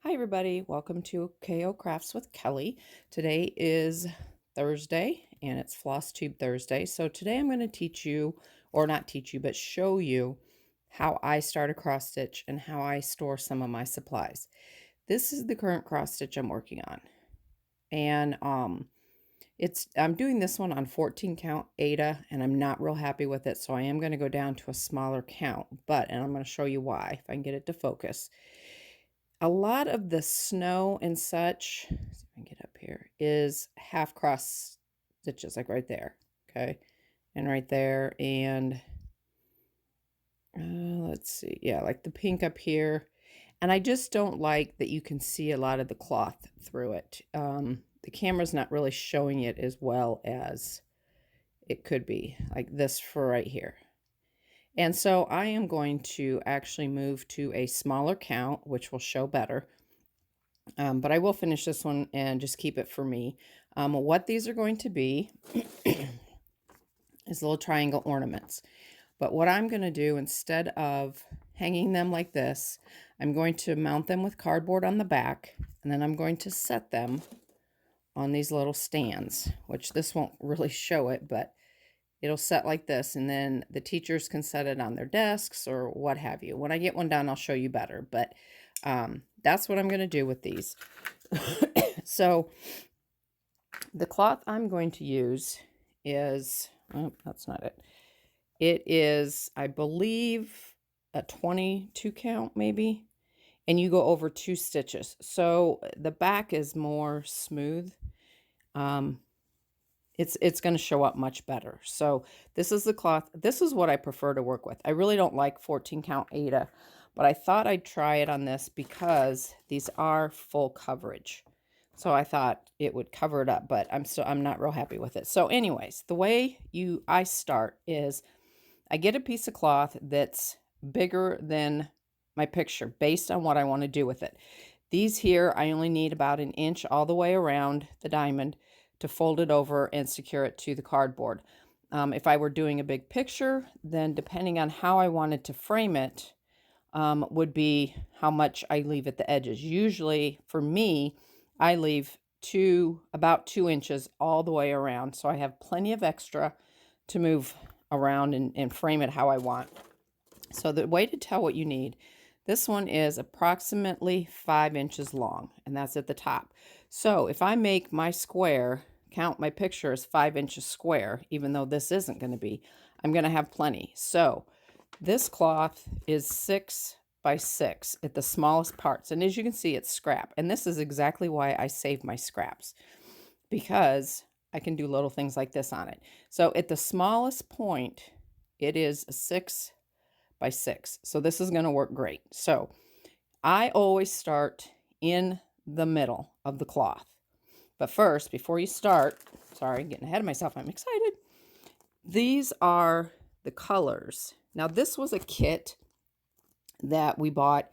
Hi everybody, welcome to KO Crafts with Kelly. Today is Thursday and it's Flosstube Thursday. So today I'm going to teach you, or not teach you, but show you how I start a cross stitch and how I store some of my supplies. This is the current cross stitch I'm working on. And I'm doing this one on 14 count Aida and I'm not real happy with it. So I am going to go down to a smaller count, and I'm going to show you why if I can get it to focus. A lot of the snow and such, let's see if I can get up here, is half cross stitches, like right there, okay? And right there, and let's see, yeah, like the pink up here. And I just don't like that you can see a lot of the cloth through it. The camera's not really showing it as well as it could be, like this for right here. And so I am going to actually move to a smaller count, which will show better. But I will finish this one and just keep it for me. What these are going to be is little triangle ornaments. But what I'm going to do, instead of hanging them like this, I'm going to mount them with cardboard on the back, and then I'm going to set them on these little stands, which this won't really show it, but it'll set like this, and then the teachers can set it on their desks or what have you. When I get one done, I'll show you better, but that's what I'm going to do with these. So the cloth I'm going to use is, oh, that's not it. It is, I believe, a 22 count maybe, and you go over 2 stitches. So the back is more smooth. It's going to show up much better. So this is the cloth. This is what I prefer to work with. I really don't like 14 count Aida, but I thought I'd try it on this because these are full coverage. So I thought it would cover it up, but I'm not real happy with it. So anyways, the way I start is I get a piece of cloth that's bigger than my picture based on what I want to do with it. These here, I only need about 1 inch all the way around the diamond to fold it over and secure it to the cardboard. If I were doing a big picture, then depending on how I wanted to frame it, would be how much I leave at the edges. Usually for me, I leave about 2 inches all the way around, so I have plenty of extra to move around and frame it how I want. So the way to tell what you need, this one is approximately 5 inches long, and that's at the top. So if I make my square, count my picture as 5 inches square, even though this isn't going to be, I'm going to have plenty. So this cloth is 6 by 6 at the smallest parts. And as you can see, it's scrap. And this is exactly why I save my scraps, because I can do little things like this on it. So at the smallest point, it is a 6 by 6. So this is going to work great. So I always start in the middle of the cloth. But first, before you start, sorry, getting ahead of myself, I'm excited. These are the colors. Now, this was a kit that we bought,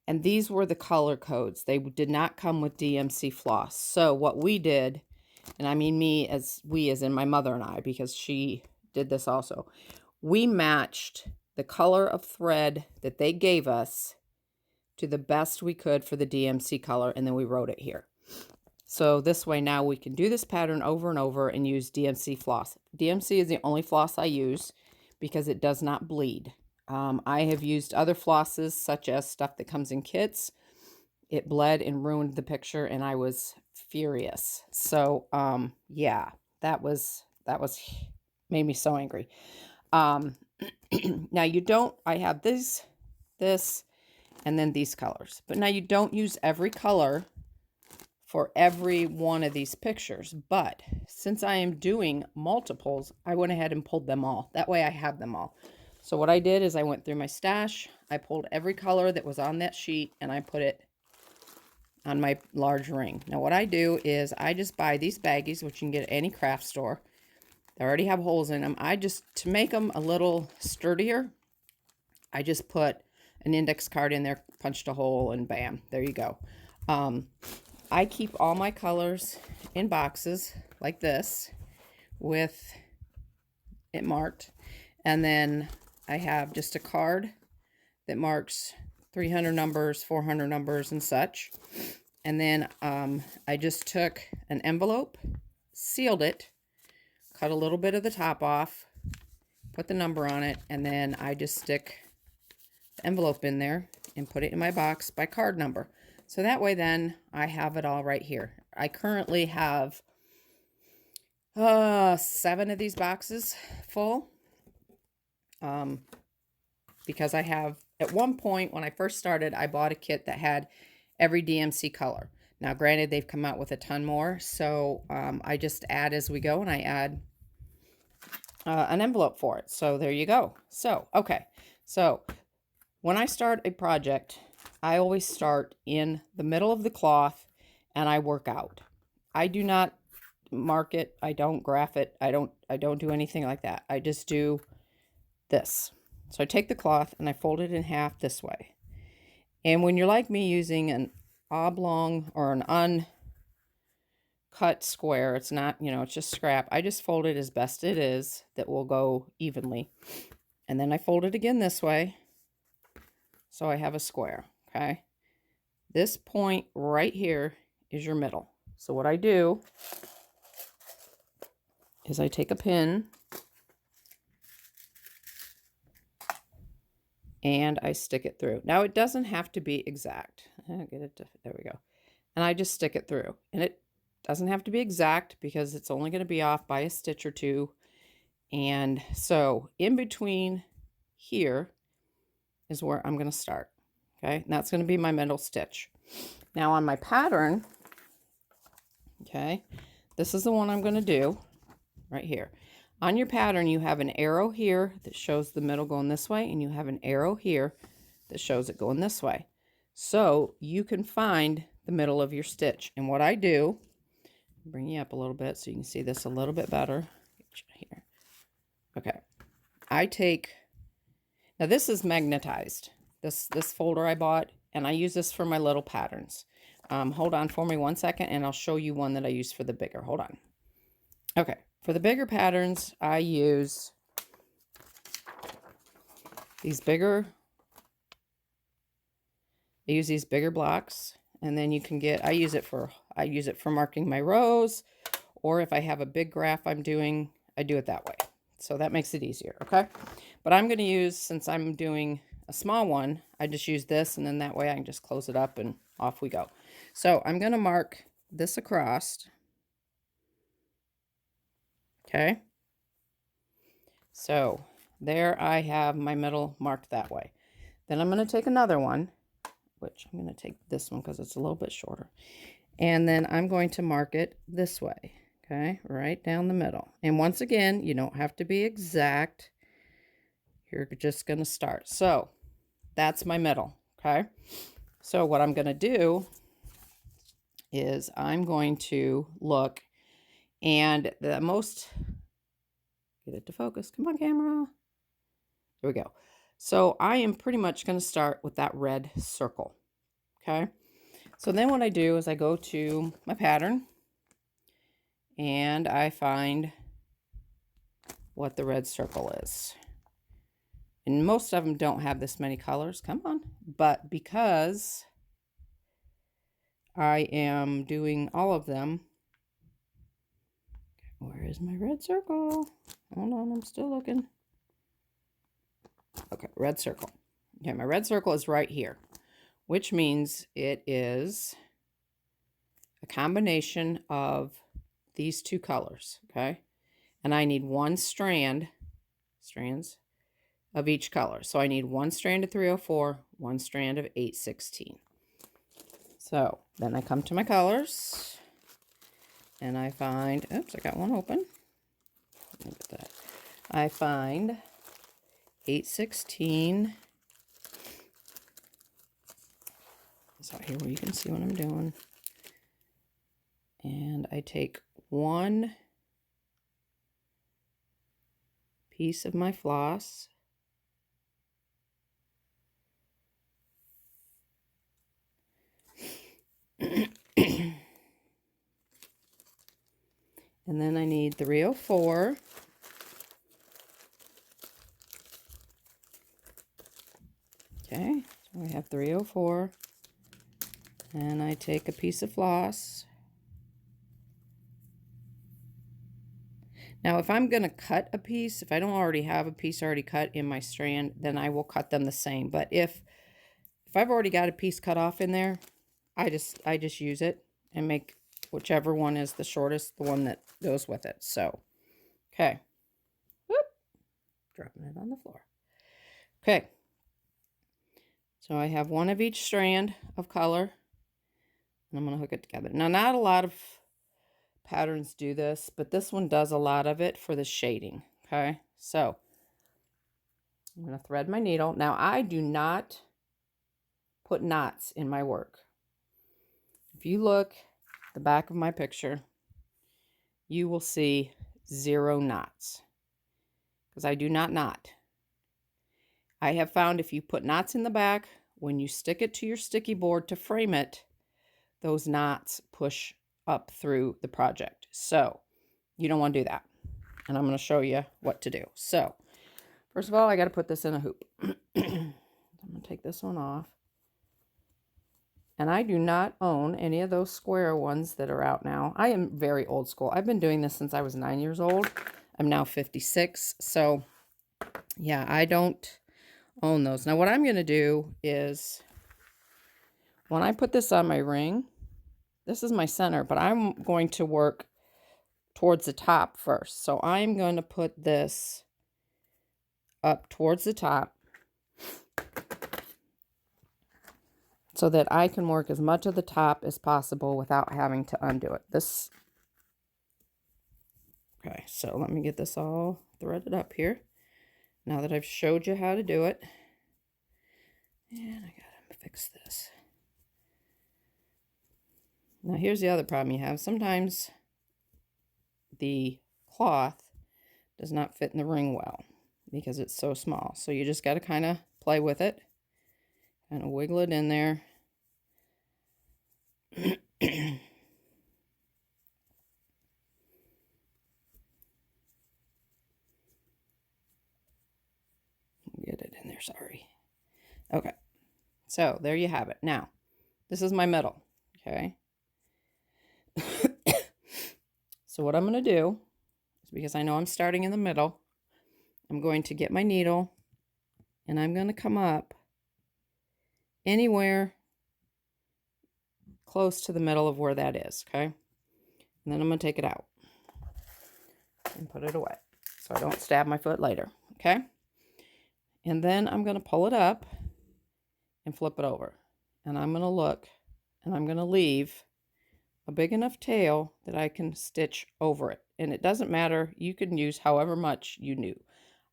and these were the color codes. They did not come with DMC floss. So what we did, and I mean me as in my mother and I, because she did this also, we matched the color of thread that they gave us to the best we could for the DMC color, and then we wrote it here. So this way now we can do this pattern over and over and use DMC floss. DMC is the only floss I use because it does not bleed. I have used other flosses, such as stuff that comes in kits. It bled and ruined the picture, and I was furious. So yeah, that was made me so angry. Now you don't, I have this, and then these colors. But now you don't use every color for every one of these pictures. But since I am doing multiples, I went ahead and pulled them all. That way I have them all. So what I did is I went through my stash. I pulled every color that was on that sheet, and I put it on my large ring. Now what I do is I just buy these baggies, which you can get at any craft store. They already have holes in them. To make them a little sturdier, I just put an index card in there, punched a hole, and bam, there you go. I keep all my colors in boxes like this with it marked. And then I have just a card that marks 300 numbers, 400 numbers, and such. And then I just took an envelope, sealed it, cut a little bit of the top off, put the number on it, and then I just stick the envelope in there and put it in my box by card number. So that way then I have it all right here. I currently have 7 of these boxes full. Because I have, at one point when I first started, I bought a kit that had every DMC color. Now, granted, they've come out with a ton more, so I just add as we go, and I add an envelope for it. So there you go. So, okay. So when I start a project, I always start in the middle of the cloth and I work out. I do not mark it. I don't graph it. I don't do anything like that. I just do this. So I take the cloth and I fold it in half this way. And when you're like me using an oblong or an uncut square, it's not, it's just scrap. I just fold it as best it is that will go evenly. And then I fold it again this way. So I have a square, okay? This point right here is your middle. So what I do is I take a pin and I stick it through. Now it doesn't have to be exact. I'll get it to, there we go. And I just stick it through. And it doesn't have to be exact because it's only going to be off by a stitch or two. And so in between here is where I'm going to start. Okay, and that's going to be my middle stitch. Now on my pattern, okay, this is the one I'm going to do right here. On your pattern, you have an arrow here that shows the middle going this way, and you have an arrow here that shows it going this way. So you can find the middle of your stitch. And what I do, bring you up a little bit so you can see this a little bit better. Here. Okay. I take, now this is magnetized. This folder I bought, and I use this for my little patterns. Hold on for me 1 second, and I'll show you one that I use for the bigger. Hold on. Okay, for the bigger patterns, I use these bigger blocks, and then you can get, I use it for marking my rows, or if I have a big graph I'm doing, I do it that way. So that makes it easier, okay? But I'm going to use, since I'm doing a small one, I just use this, and then that way I can just close it up and off we go. So I'm going to mark this across. Okay. So there I have my middle marked that way. Then I'm going to take another one, which I'm going to take this one because it's a little bit shorter. And then I'm going to mark it this way. Okay, right down the middle. And once again, you don't have to be exact. You're just going to start. So that's my middle. Okay. So what I'm going to do is I'm going to look, and the most, get it to focus. Come on, camera. There we go. So I am pretty much going to start with that red circle. Okay. So then what I do is I go to my pattern and I find what the red circle is. And most of them don't have this many colors. Come on. But because I am doing all of them, where is my red circle? Hold on, I'm still looking. Okay, red circle. Okay, my red circle is right here, which means it is a combination of these two colors, okay? And I need one strands of each color. So I need one strand of 304, one strand of 816. So then I come to my colors and I find, oops, I got one open. Look at that. I find 816. It's out here where you can see what I'm doing. And I take one piece of my floss. And then I need 304. Okay, We have 304. And I take a piece of floss. Now, if I'm going to cut a piece, if I don't already have a piece already cut in my strand, then I will cut them the same. But if I've already got a piece cut off in there, I just use it and make whichever one is the shortest, the one that goes with it. So, okay. Whoop. Dropping it on the floor. Okay. So I have one of each strand of color. And I'm going to hook it together. Now, not a lot of patterns do this, but this one does a lot of it for the shading. Okay. So I'm going to thread my needle. Now, I do not put knots in my work. If you look at the back of my picture, you will see 0 knots because I do not knot. I have found if you put knots in the back, when you stick it to your sticky board to frame it, those knots push up through the project. So you don't want to do that. And I'm going to show you what to do. So first of all, I got to put this in a hoop. I'm going to take this one off. And I do not own any of those square ones that are out now. I am very old school. I've been doing this since I was 9 years old. I'm now 56. So yeah, I don't own those. Now what I'm going to do is when I put this on my ring, this is my center, but I'm going to work towards the top first. So I'm going to put this up towards the top so that I can work as much of the top as possible without having to undo it. Okay, so let me get this all threaded up here. Now that I've showed you how to do it. And I gotta fix this. Now here's the other problem you have. Sometimes the cloth does not fit in the ring well because it's so small. So you just got to kind of play with it. Kind of wiggle it in there. Get it in there, sorry. Okay, so there you have it. Now, this is my middle, okay? So what I'm going to do is, because I know I'm starting in the middle, I'm going to get my needle and I'm going to come up anywhere close to the middle of where that is, okay? And then I'm going to take it out and put it away so I don't stab my foot later, okay? And then I'm going to pull it up and flip it over. And I'm going to look and I'm going to leave a big enough tail that I can stitch over it. And it doesn't matter. You can use however much you knew.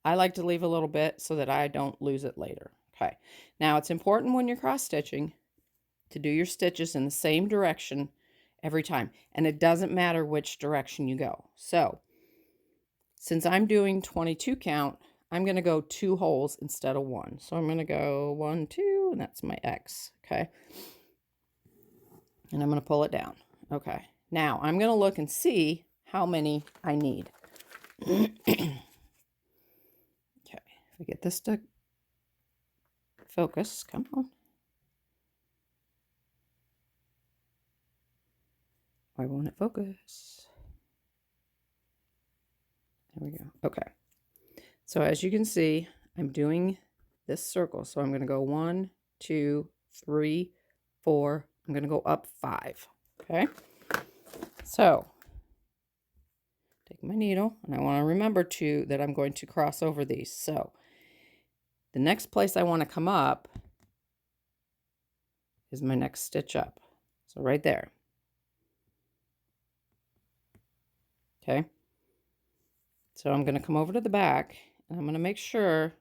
I like to leave a little bit so that I don't lose it later. Okay. Now it's important when you're cross stitching to do your stitches in the same direction every time. And it doesn't matter which direction you go. So since I'm doing 22 count, I'm going to go 2 holes instead of 1. So I'm going to go 1, 2, and that's my X. Okay. And I'm going to pull it down. Okay. Now I'm going to look and see how many I need. Okay. If we get this to focus, come on. Why won't it focus? There we go. Okay. So as you can see, I'm doing this circle. So I'm going to go 1, 2, 3, 4. I'm going to go up 5. Okay. So take my needle and I want to remember too that I'm going to cross over these. So the next place I want to come up is my next stitch up. So right there. Okay. So I'm going to come over to the back and I'm going to make sure.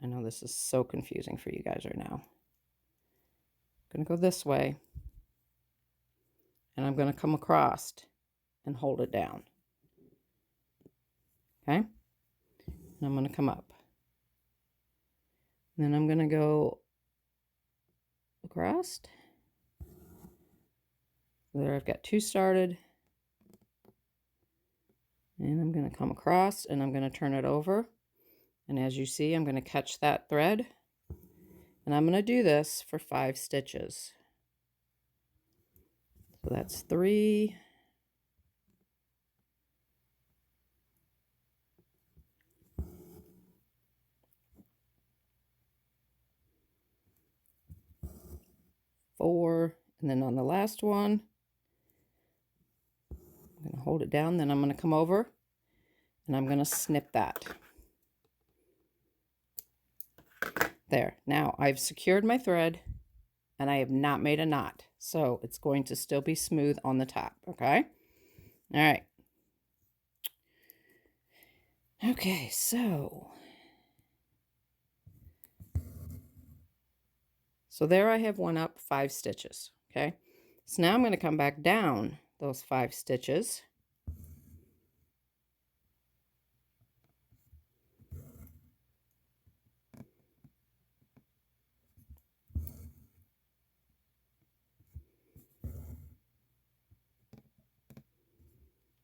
I know this is so confusing for you guys right now. I'm going to go this way and I'm going to come across and hold it down. Okay. And I'm going to come up. And then I'm going to go across. There I've got 2 started. And I'm going to come across and I'm going to turn it over. And as you see, I'm going to catch that thread And I'm going to do this for 5 stitches. So that's 3, 4, and then on the last one, I'm going to hold it down, then I'm going to come over and I'm going to snip that. There. Now I've secured my thread and I have not made a knot. So it's going to still be smooth on the top, okay? All right. Okay, so there I have one up, 5 stitches, okay? So now I'm going to come back down those 5 stitches.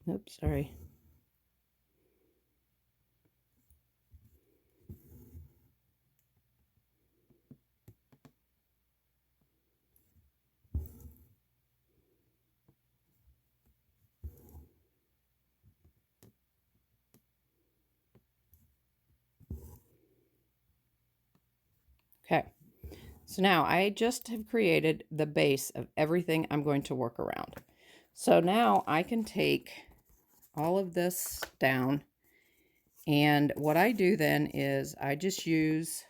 Oops, sorry. Okay, so now I just have created the base of everything I'm going to work around. So now I can take all of this down, and what I do then is I just use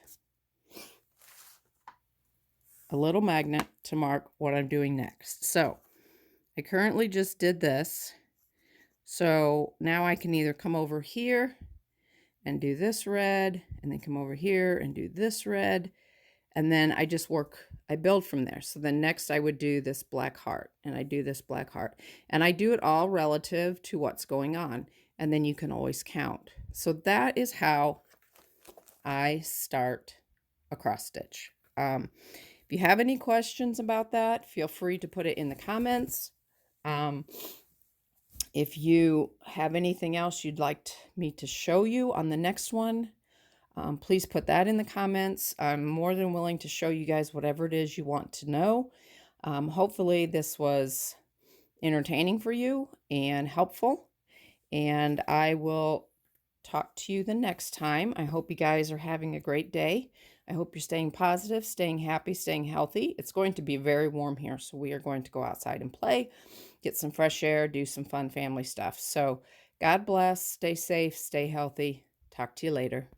a little magnet to mark what I'm doing next. So I currently just did this. So now I can either come over here and do this red, and then come over here and do this red, and then I just I build from there. So then next I would do this black heart, and I do this black heart, and I do it all relative to what's going on, and then you can always count. So that is how I start a cross stitch. If you have any questions about that, feel free to put it in the comments. If you have anything else you'd like me to show you on the next one, please put that in the comments. I'm more than willing to show you guys whatever it is you want to know. Hopefully this was entertaining for you and helpful, and I will talk to you the next time. I hope you guys are having a great day. I hope you're staying positive, staying happy, staying healthy. It's going to be very warm here, so we are going to go outside and play, get some fresh air, do some fun family stuff. So God bless, stay safe, stay healthy. Talk to you later.